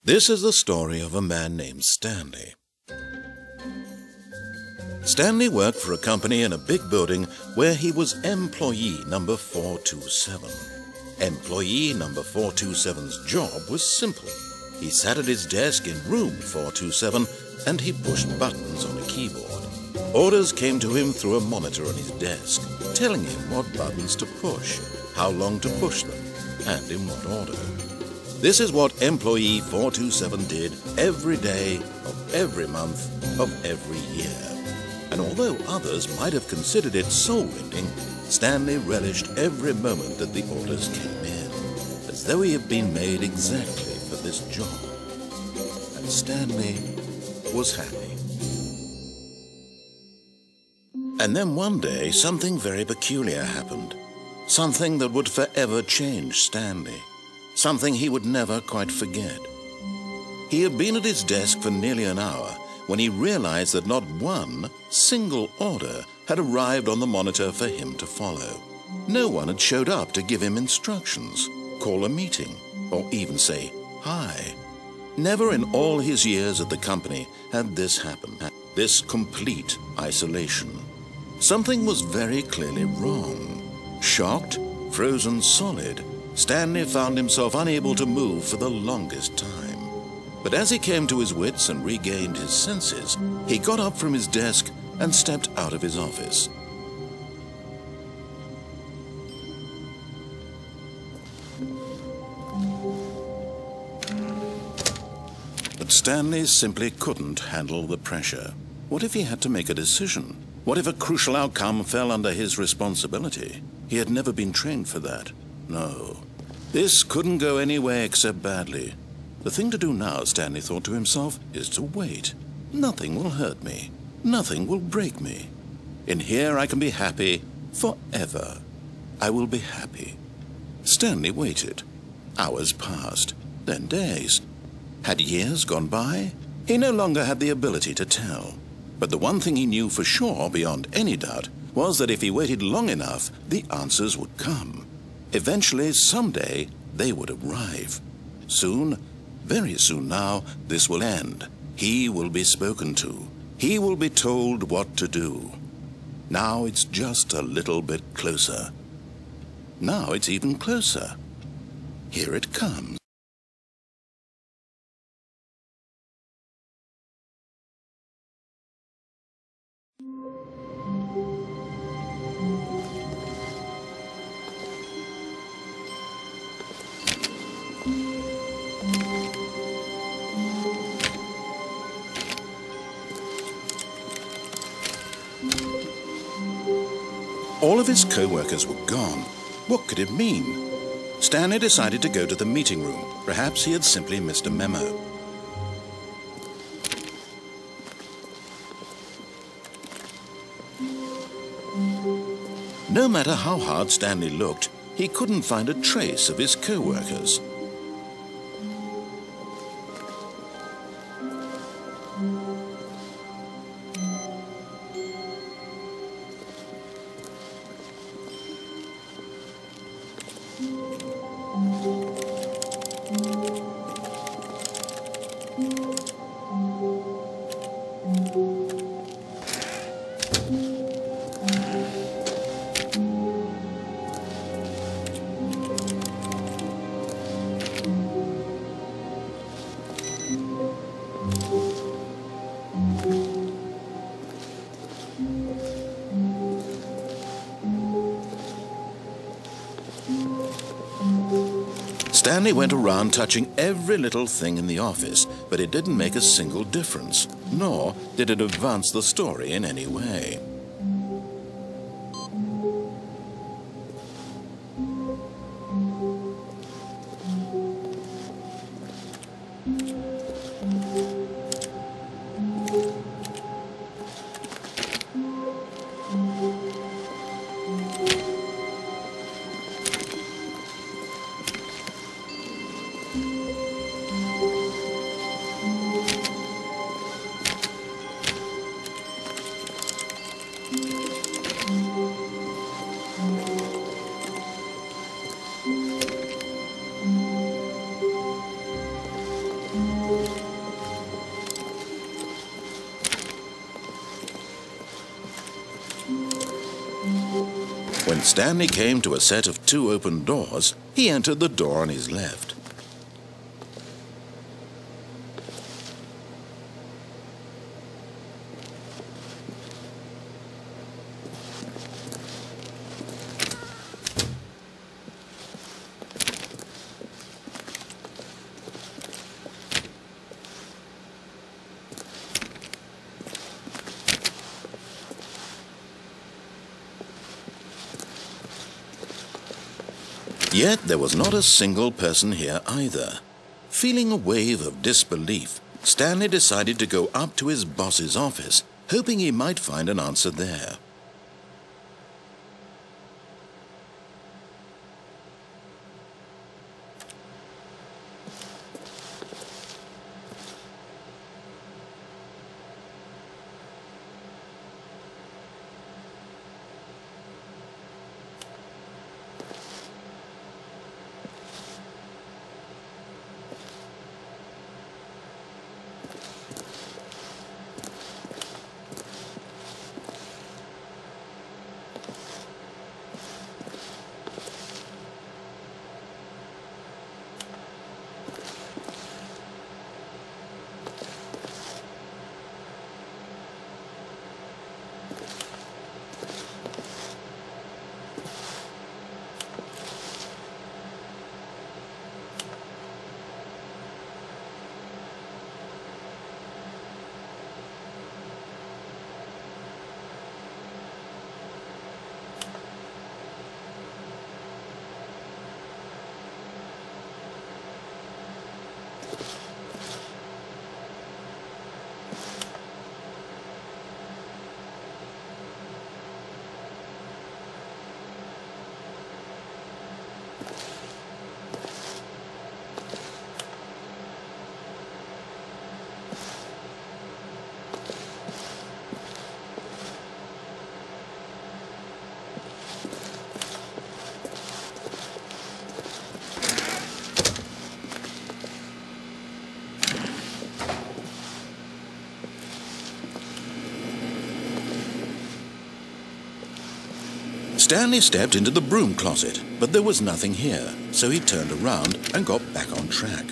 This is the story of a man named Stanley. Stanley worked for a company in a big building where he was employee number 427. Employee number 427's job was simple. He sat at his desk in room 427 and he pushed buttons on a keyboard. Orders came to him through a monitor on his desk, telling him what buttons to push, how long to push them, and in what order. This is what employee 427 did every day of every month of every year. And although others might have considered it soul-rending, Stanley relished every moment that the orders came in, as though he had been made exactly for this job. And Stanley was happy. And then one day, something very peculiar happened. Something that would forever change Stanley. Something he would never quite forget. He had been at his desk for nearly an hour when he realized that not one single order had arrived on the monitor for him to follow. No one had showed up to give him instructions, call a meeting, or even say hi. Never in all his years at the company had this happened, this complete isolation. Something was very clearly wrong. Shocked, frozen solid, Stanley found himself unable to move for the longest time. But as he came to his wits and regained his senses, he got up from his desk and stepped out of his office. But Stanley simply couldn't handle the pressure. What if he had to make a decision? What if a crucial outcome fell under his responsibility? He had never been trained for that. No. This couldn't go any way except badly. The thing to do now, Stanley thought to himself, is to wait. Nothing will hurt me. Nothing will break me. In here I can be happy forever. I will be happy. Stanley waited. Hours passed, then days. Had years gone by? He no longer had the ability to tell. But the one thing he knew for sure, beyond any doubt, was that if he waited long enough, the answers would come. Eventually, someday, they would arrive. Soon, very soon now, this will end. He will be spoken to. He will be told what to do. Now it's just a little bit closer. Now it's even closer. Here it comes. All of his co-workers were gone. What could it mean? Stanley decided to go to the meeting room. Perhaps he had simply missed a memo. No matter how hard Stanley looked, he couldn't find a trace of his co-workers. Stanley went around touching every little thing in the office, but it didn't make a single difference, nor did it advance the story in any way. When Stanley came to a set of 2 open doors, he entered the door on his left. Yet there was not a single person here either. Feeling a wave of disbelief, Stanley decided to go up to his boss's office, hoping he might find an answer there. Stanley stepped into the broom closet, but there was nothing here, so he turned around and got back on track.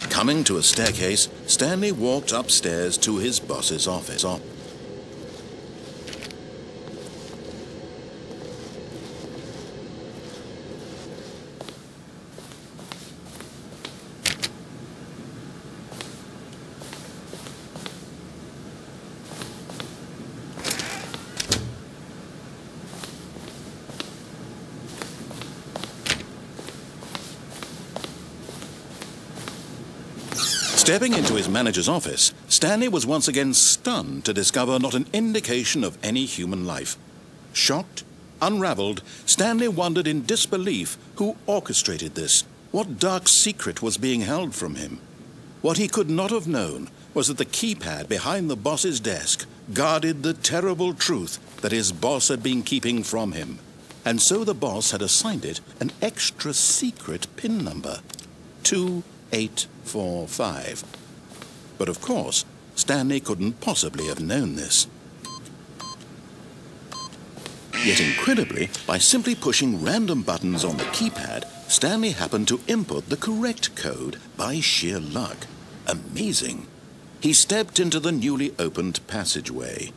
Coming to a staircase, Stanley walked upstairs to his boss's office. Stepping into his manager's office, Stanley was once again stunned to discover not an indication of any human life. Shocked, unraveled, Stanley wondered in disbelief who orchestrated this. What dark secret was being held from him? What he could not have known was that the keypad behind the boss's desk guarded the terrible truth that his boss had been keeping from him. And so the boss had assigned it an extra secret PIN number, 2845. But of course, Stanley couldn't possibly have known this. Yet incredibly, by simply pushing random buttons on the keypad, Stanley happened to input the correct code by sheer luck. Amazing. He stepped into the newly opened passageway.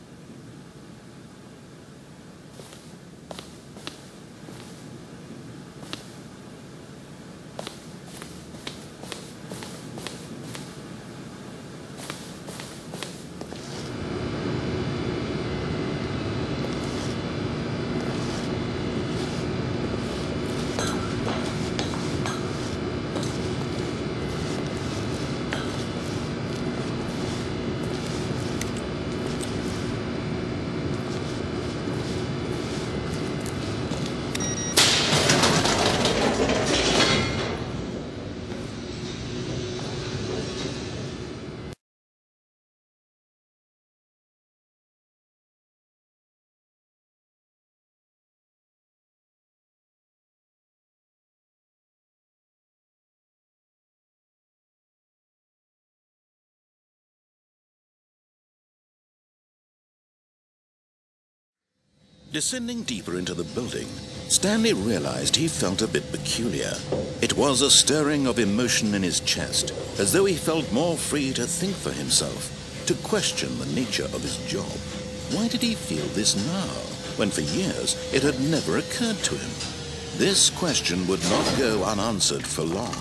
Descending deeper into the building, Stanley realized he felt a bit peculiar. It was a stirring of emotion in his chest, as though he felt more free to think for himself, to question the nature of his job. Why did he feel this now, when for years it had never occurred to him? This question would not go unanswered for long.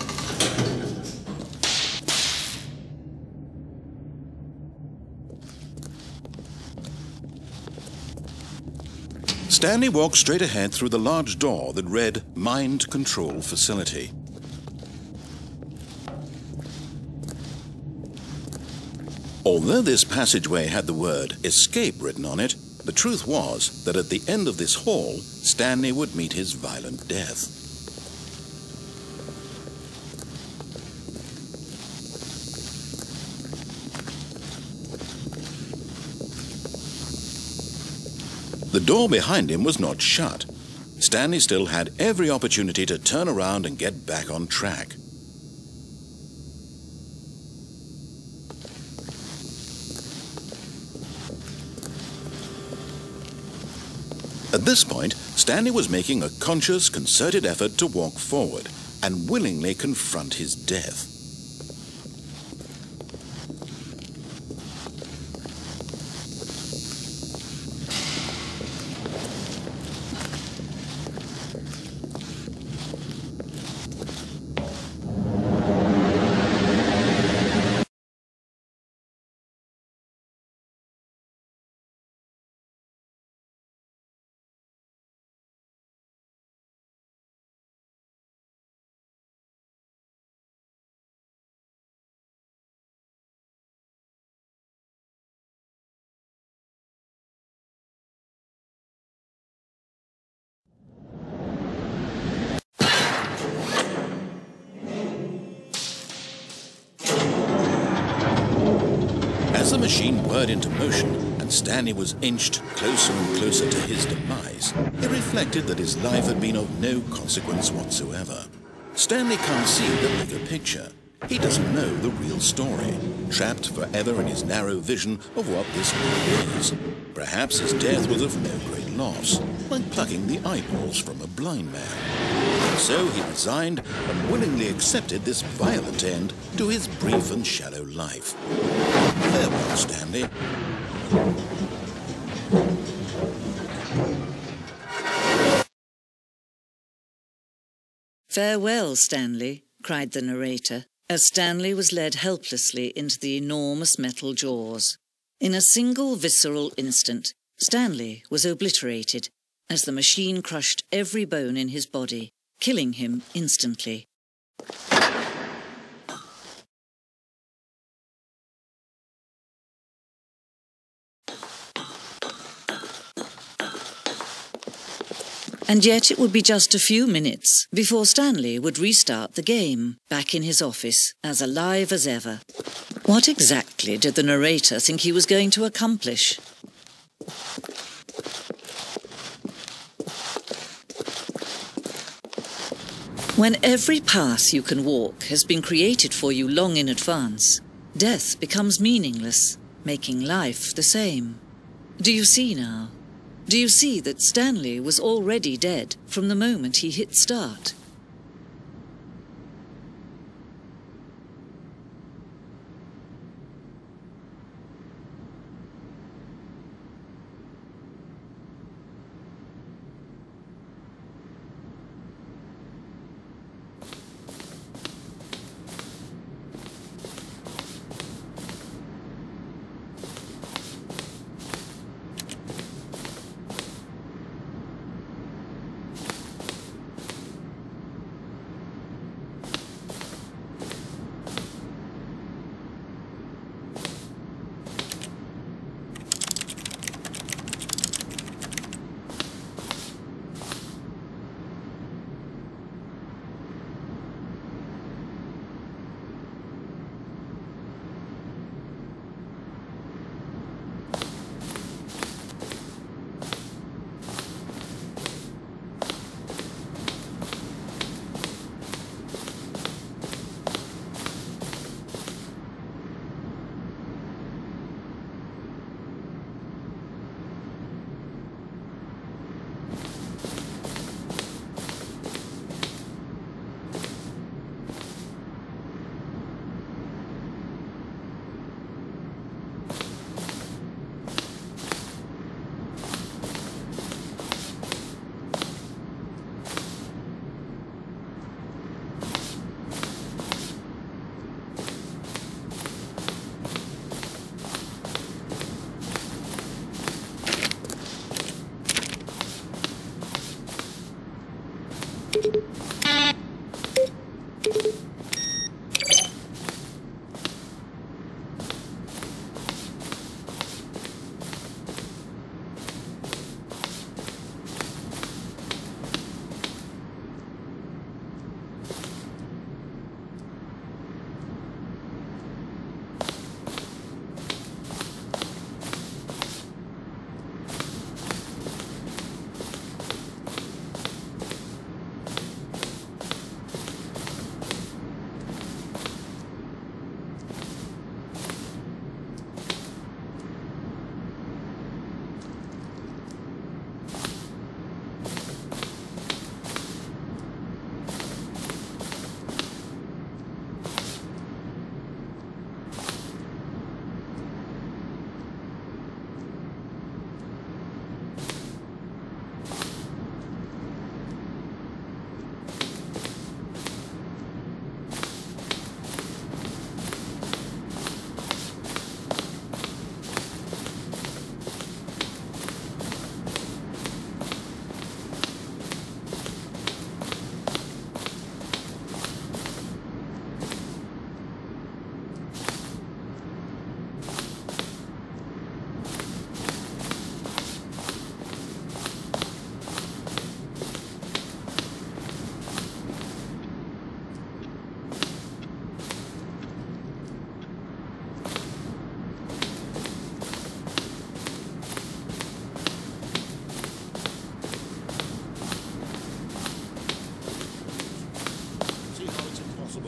Stanley walked straight ahead through the large door that read Mind Control Facility. Although this passageway had the word Escape written on it, the truth was that at the end of this hall, Stanley would meet his violent death. The door behind him was not shut. Stanley still had every opportunity to turn around and get back on track. At this point, Stanley was making a conscious, concerted effort to walk forward and willingly confront his death. As the machine whirred into motion and Stanley was inched closer and closer to his demise, he reflected that his life had been of no consequence whatsoever. Stanley can't see the bigger picture. He doesn't know the real story, trapped forever in his narrow vision of what this world is. Perhaps his death was of no great loss, like plucking the eyeballs from a blind man. So he resigned and willingly accepted this violent end to his brief and shallow life. Farewell, Stanley. "Farewell, Stanley," cried the narrator, as Stanley was led helplessly into the enormous metal jaws. In a single visceral instant, Stanley was obliterated as the machine crushed every bone in his body, killing him instantly. And yet it would be just a few minutes before Stanley would restart the game, back in his office, as alive as ever. What exactly did the narrator think he was going to accomplish? When every path you can walk has been created for you long in advance, death becomes meaningless, making life the same. Do you see now? Do you see that Stanley was already dead from the moment he hit start?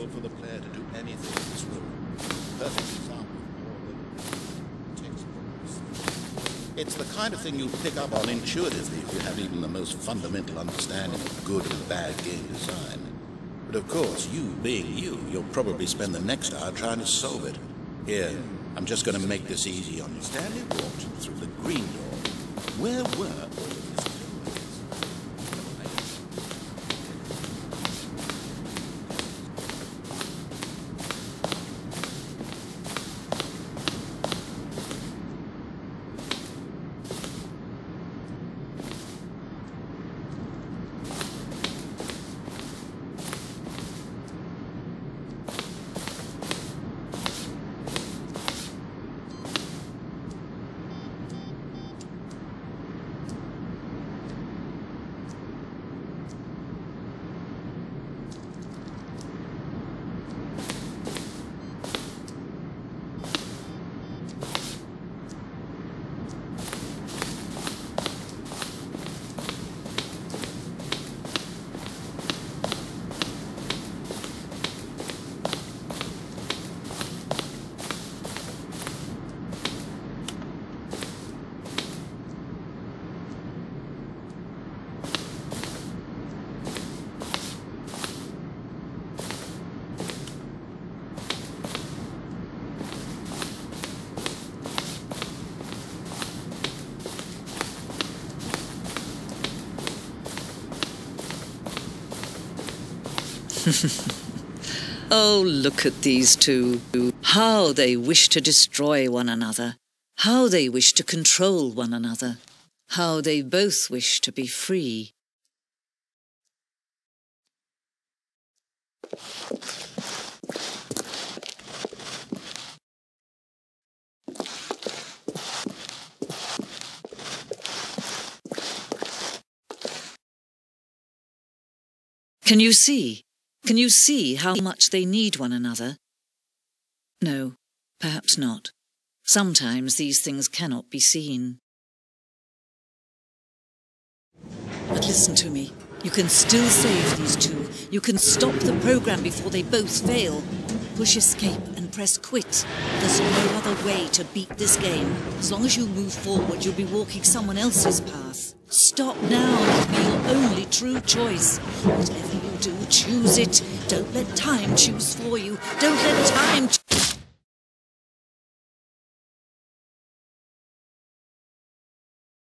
For the player to do anything in this room. Perfect example of textbooks. It's the kind of thing you pick up on intuitively if you have even the most fundamental understanding of good and bad game design. But of course, you being you, you'll probably spend the next hour trying to solve it. Here, I'm just going to make this easy on you. Stanley walked through the green door. Where were all of his clothes? Oh, look at these two. How they wish to destroy one another. How they wish to control one another. How they both wish to be free. Can you see? Can you see how much they need one another? No, perhaps not. Sometimes these things cannot be seen. But listen to me. You can still save these two. You can stop the program before they both fail. Push escape and press quit. There's no other way to beat this game. As long as you move forward, you'll be walking someone else's path. Stop now and be your only true choice. Whatever you do, choose it. Don't let time choose for you. Don't let time